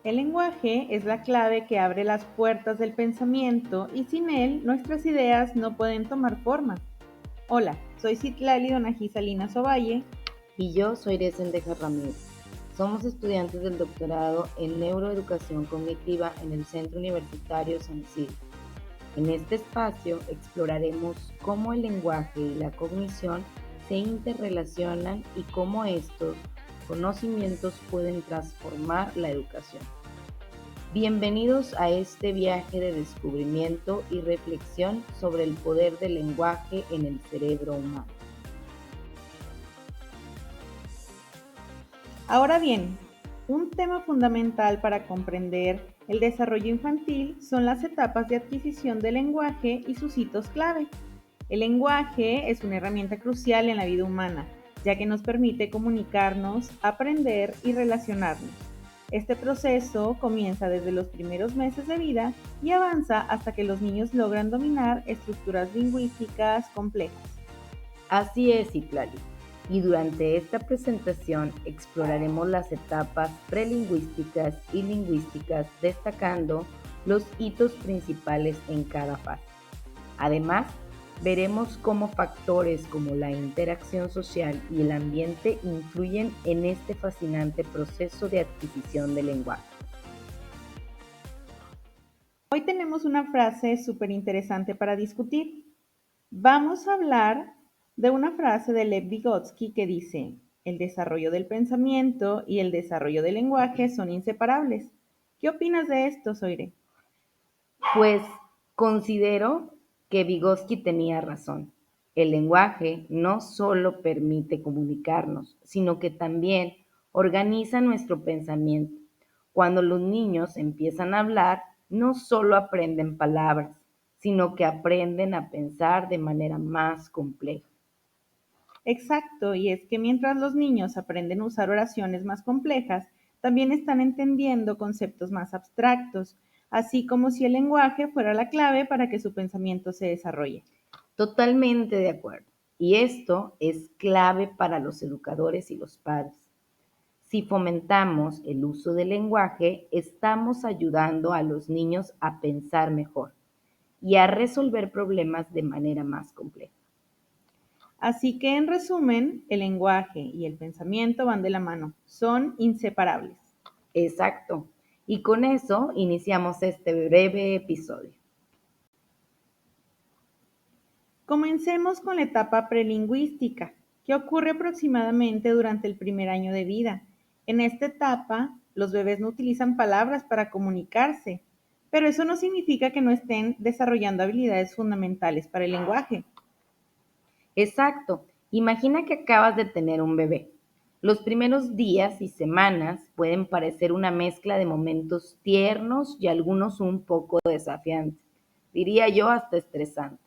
El lenguaje es la clave que abre las puertas del pensamiento y sin él nuestras ideas no pueden tomar forma. Hola, soy Citlali Donají Salinas Ovalle. Y yo soy Sendeja Ramírez. Somos estudiantes del doctorado en Neuroeducación Cognitiva en el Centro Universitario San Isidro. En este espacio exploraremos cómo el lenguaje y la cognición se interrelacionan y cómo estos conocimientos pueden transformar la educación. Bienvenidos a este viaje de descubrimiento y reflexión sobre el poder del lenguaje en el cerebro humano. Ahora bien, un tema fundamental para comprender el desarrollo infantil son las etapas de adquisición del lenguaje y sus hitos clave. El lenguaje es una herramienta crucial en la vida humana, ya que nos permite comunicarnos, aprender y relacionarnos. Este proceso comienza desde los primeros meses de vida y avanza hasta que los niños logran dominar estructuras lingüísticas complejas. Así es, Itlali. Y durante esta presentación exploraremos las etapas prelingüísticas y lingüísticas, destacando los hitos principales en cada fase. Además, veremos cómo factores como la interacción social y el ambiente influyen en este fascinante proceso de adquisición del lenguaje. Hoy tenemos una frase súper interesante para discutir. Vamos a hablar de una frase de Lev Vygotsky que dice, el desarrollo del pensamiento y el desarrollo del lenguaje son inseparables. ¿Qué opinas de esto, Soire? Pues considero que Vygotsky tenía razón. El lenguaje no solo permite comunicarnos, sino que también organiza nuestro pensamiento. Cuando los niños empiezan a hablar, no solo aprenden palabras, sino que aprenden a pensar de manera más compleja. Exacto, y es que mientras los niños aprenden a usar oraciones más complejas, también están entendiendo conceptos más abstractos, así como si el lenguaje fuera la clave para que su pensamiento se desarrolle. Totalmente de acuerdo. Y esto es clave para los educadores y los padres. Si fomentamos el uso del lenguaje, estamos ayudando a los niños a pensar mejor y a resolver problemas de manera más compleja. Así que, en resumen, el lenguaje y el pensamiento van de la mano, son inseparables. Exacto. Y con eso iniciamos este breve episodio. Comencemos con la etapa prelingüística, que ocurre aproximadamente durante el primer año de vida. En esta etapa, los bebés no utilizan palabras para comunicarse, pero eso no significa que no estén desarrollando habilidades fundamentales para el lenguaje. Exacto. Imagina que acabas de tener un bebé. Los primeros días y semanas pueden parecer una mezcla de momentos tiernos y algunos un poco desafiantes, diría yo hasta estresantes.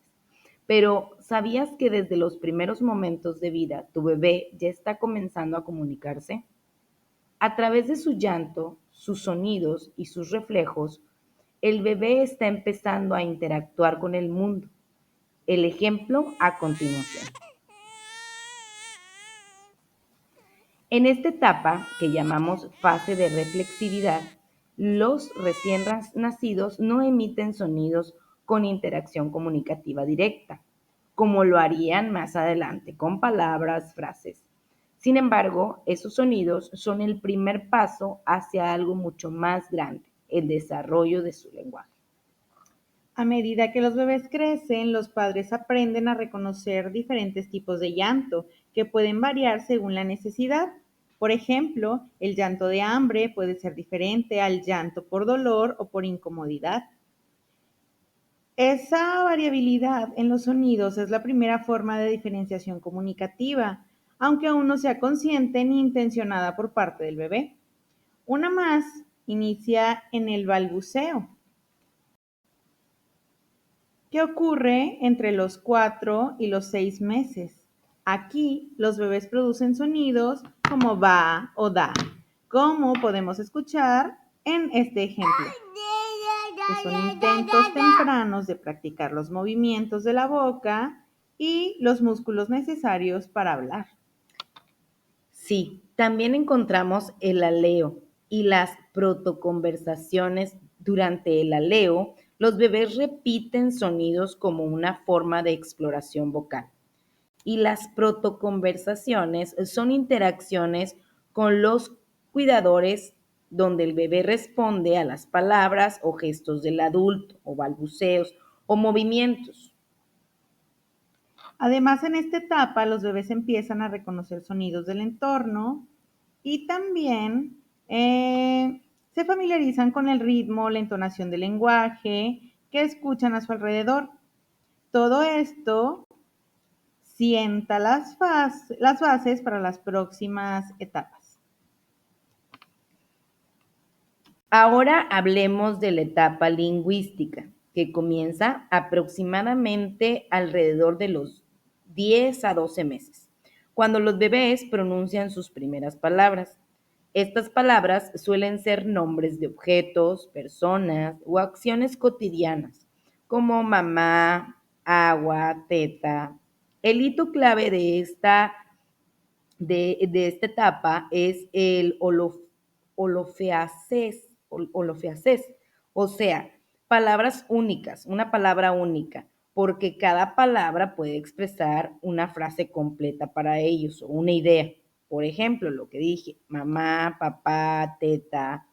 Pero ¿sabías que desde los primeros momentos de vida tu bebé ya está comenzando a comunicarse? A través de su llanto, sus sonidos y sus reflejos, el bebé está empezando a interactuar con el mundo. El ejemplo a continuación. En esta etapa, que llamamos fase de reflexividad, los recién nacidos no emiten sonidos con interacción comunicativa directa, como lo harían más adelante con palabras, frases. Sin embargo, esos sonidos son el primer paso hacia algo mucho más grande, el desarrollo de su lenguaje. A medida que los bebés crecen, los padres aprenden a reconocer diferentes tipos de llanto que pueden variar según la necesidad. Por ejemplo, el llanto de hambre puede ser diferente al llanto por dolor o por incomodidad. Esa variabilidad en los sonidos es la primera forma de diferenciación comunicativa, aunque aún no sea consciente ni intencionada por parte del bebé. Una más inicia en el balbuceo, que ocurre entre los 4 y los 6 meses. Aquí los bebés producen sonidos como va o da, como podemos escuchar en este ejemplo, que son intentos tempranos de practicar los movimientos de la boca y los músculos necesarios para hablar. Sí, también encontramos el aleo, y las protoconversaciones durante el aleo, los bebés repiten sonidos como una forma de exploración vocal. Y las protoconversaciones son interacciones con los cuidadores donde el bebé responde a las palabras o gestos del adulto, o balbuceos, o movimientos. Además, en esta etapa los bebés empiezan a reconocer sonidos del entorno y también se familiarizan con el ritmo, la entonación del lenguaje que escuchan a su alrededor. Todo esto sienta las bases para las próximas etapas. Ahora hablemos de la etapa lingüística, que comienza aproximadamente alrededor de los 10 a 12 meses, cuando los bebés pronuncian sus primeras palabras. Estas palabras suelen ser nombres de objetos, personas o acciones cotidianas, como mamá, agua, teta. El hito clave de esta etapa es el holofeacés, o sea, palabras únicas, una palabra única, porque cada palabra puede expresar una frase completa para ellos o una idea. Por ejemplo, lo que dije, mamá, papá, teta.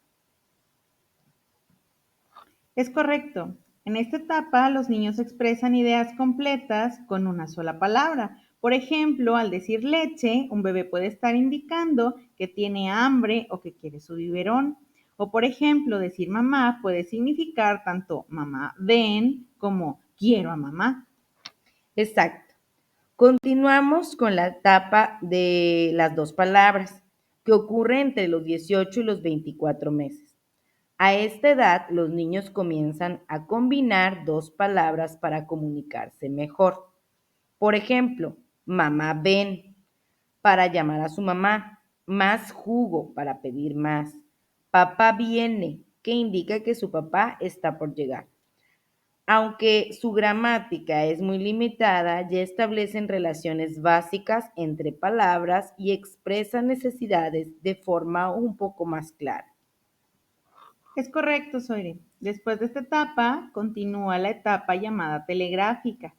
Es correcto. En esta etapa los niños expresan ideas completas con una sola palabra. Por ejemplo, al decir leche, un bebé puede estar indicando que tiene hambre o que quiere su biberón. O por ejemplo, decir mamá puede significar tanto mamá ven como quiero a mamá. Exacto. Continuamos con la etapa de las dos palabras, que ocurre entre los 18 y los 24 meses. A esta edad, los niños comienzan a combinar dos palabras para comunicarse mejor. Por ejemplo, mamá ven para llamar a su mamá, más jugo para pedir más, papá viene, que indica que su papá está por llegar. Aunque su gramática es muy limitada, ya establecen relaciones básicas entre palabras y expresan necesidades de forma un poco más clara. Es correcto, Soire. Después de esta etapa, continúa la etapa llamada telegráfica.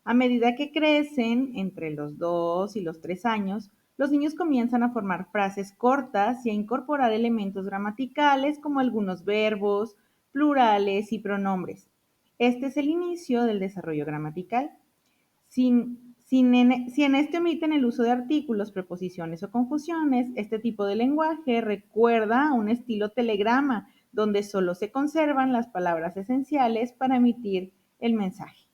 A medida que crecen, entre los 2 y los 3 años, los niños comienzan a formar frases cortas y a incorporar elementos gramaticales como algunos verbos, plurales y pronombres. Este es el inicio del desarrollo gramatical. Si en este omiten el uso de artículos, preposiciones o confusiones, este tipo de lenguaje recuerda a un estilo telegrama, donde solo se conservan las palabras esenciales para emitir el mensaje.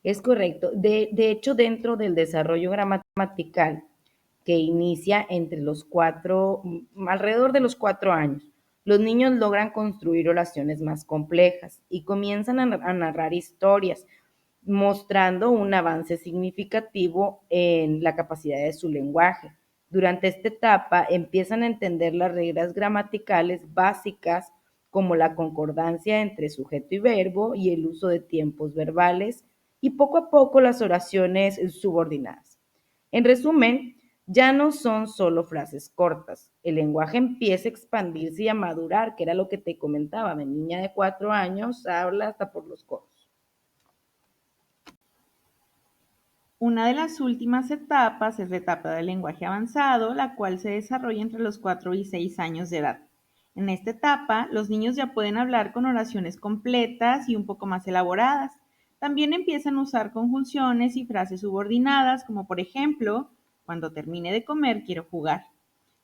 Es correcto. De hecho, dentro del desarrollo gramatical que inicia entre los alrededor de los 4 años, los niños logran construir oraciones más complejas y comienzan a narrar historias, mostrando un avance significativo en la capacidad de su lenguaje. Durante esta etapa empiezan a entender las reglas gramaticales básicas como la concordancia entre sujeto y verbo y el uso de tiempos verbales y poco a poco las oraciones subordinadas. En resumen, ya no son solo frases cortas, el lenguaje empieza a expandirse y a madurar, que era lo que te comentaba, mi niña de 4 años habla hasta por los codos. Una de las últimas etapas es la etapa del lenguaje avanzado, la cual se desarrolla entre los 4 y 6 años de edad. En esta etapa, los niños ya pueden hablar con oraciones completas y un poco más elaboradas. También empiezan a usar conjunciones y frases subordinadas, como por ejemplo, cuando termine de comer quiero jugar.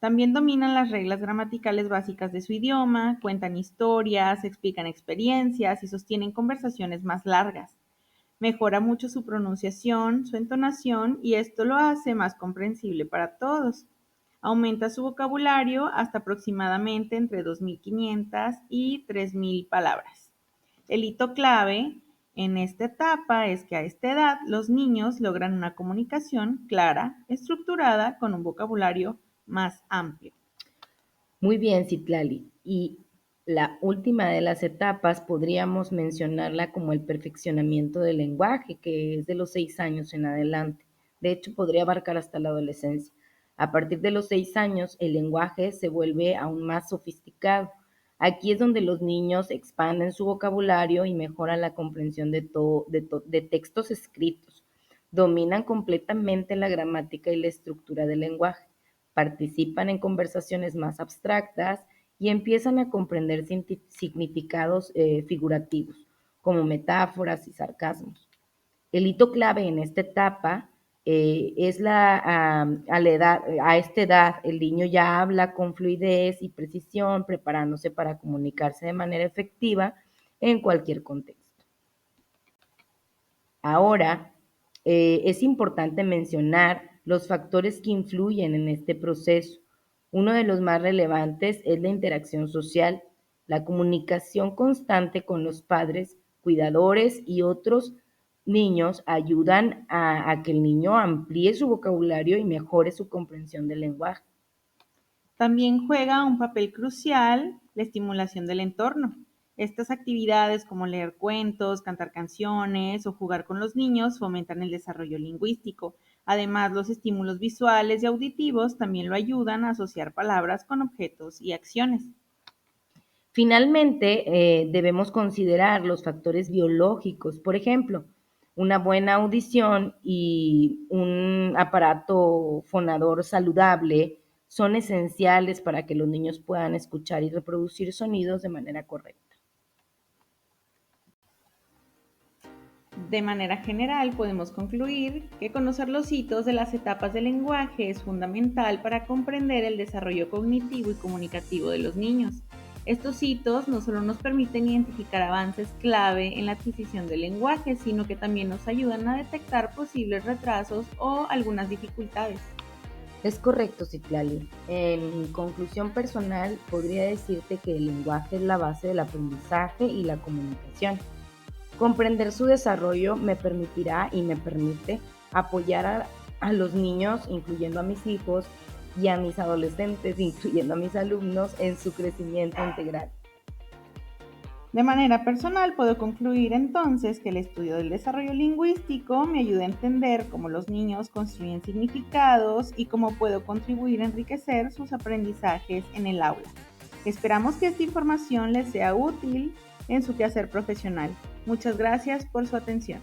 También dominan las reglas gramaticales básicas de su idioma, cuentan historias, explican experiencias y sostienen conversaciones más largas. Mejora mucho su pronunciación, su entonación y esto lo hace más comprensible para todos. Aumenta su vocabulario hasta aproximadamente entre 2.500 y 3.000 palabras. El hito clave en esta etapa es que a esta edad los niños logran una comunicación clara, estructurada, con un vocabulario más amplio. Muy bien, Citlali. Y la última de las etapas podríamos mencionarla como el perfeccionamiento del lenguaje, que es de los 6 años en adelante. De hecho, podría abarcar hasta la adolescencia. A partir de los 6 años, el lenguaje se vuelve aún más sofisticado. Aquí es donde los niños expanden su vocabulario y mejoran la comprensión de textos escritos. Dominan completamente la gramática y la estructura del lenguaje. Participan en conversaciones más abstractas y empiezan a comprender significados figurativos, como metáforas y sarcasmos. El hito clave en esta etapa es a esta edad el niño ya habla con fluidez y precisión, preparándose para comunicarse de manera efectiva en cualquier contexto. Ahora, es importante mencionar los factores que influyen en este proceso. Uno de los más relevantes es la interacción social, la comunicación constante con los padres, cuidadores y otros niños ayudan a que el niño amplíe su vocabulario y mejore su comprensión del lenguaje. También juega un papel crucial la estimulación del entorno. Estas actividades como leer cuentos, cantar canciones o jugar con los niños fomentan el desarrollo lingüístico. Además, los estímulos visuales y auditivos también lo ayudan a asociar palabras con objetos y acciones. Finalmente, debemos considerar los factores biológicos, por ejemplo, una buena audición y un aparato fonador saludable son esenciales para que los niños puedan escuchar y reproducir sonidos de manera correcta. De manera general, podemos concluir que conocer los hitos de las etapas del lenguaje es fundamental para comprender el desarrollo cognitivo y comunicativo de los niños. Estos hitos no solo nos permiten identificar avances clave en la adquisición del lenguaje, sino que también nos ayudan a detectar posibles retrasos o algunas dificultades. Es correcto, Citlali. En conclusión personal, podría decirte que el lenguaje es la base del aprendizaje y la comunicación. Comprender su desarrollo me permitirá y me permite apoyar a los niños, incluyendo a mis hijos, y a mis adolescentes, incluyendo a mis alumnos, en su crecimiento integral. De manera personal, puedo concluir entonces que el estudio del desarrollo lingüístico me ayuda a entender cómo los niños construyen significados y cómo puedo contribuir a enriquecer sus aprendizajes en el aula. Esperamos que esta información les sea útil en su quehacer profesional. Muchas gracias por su atención.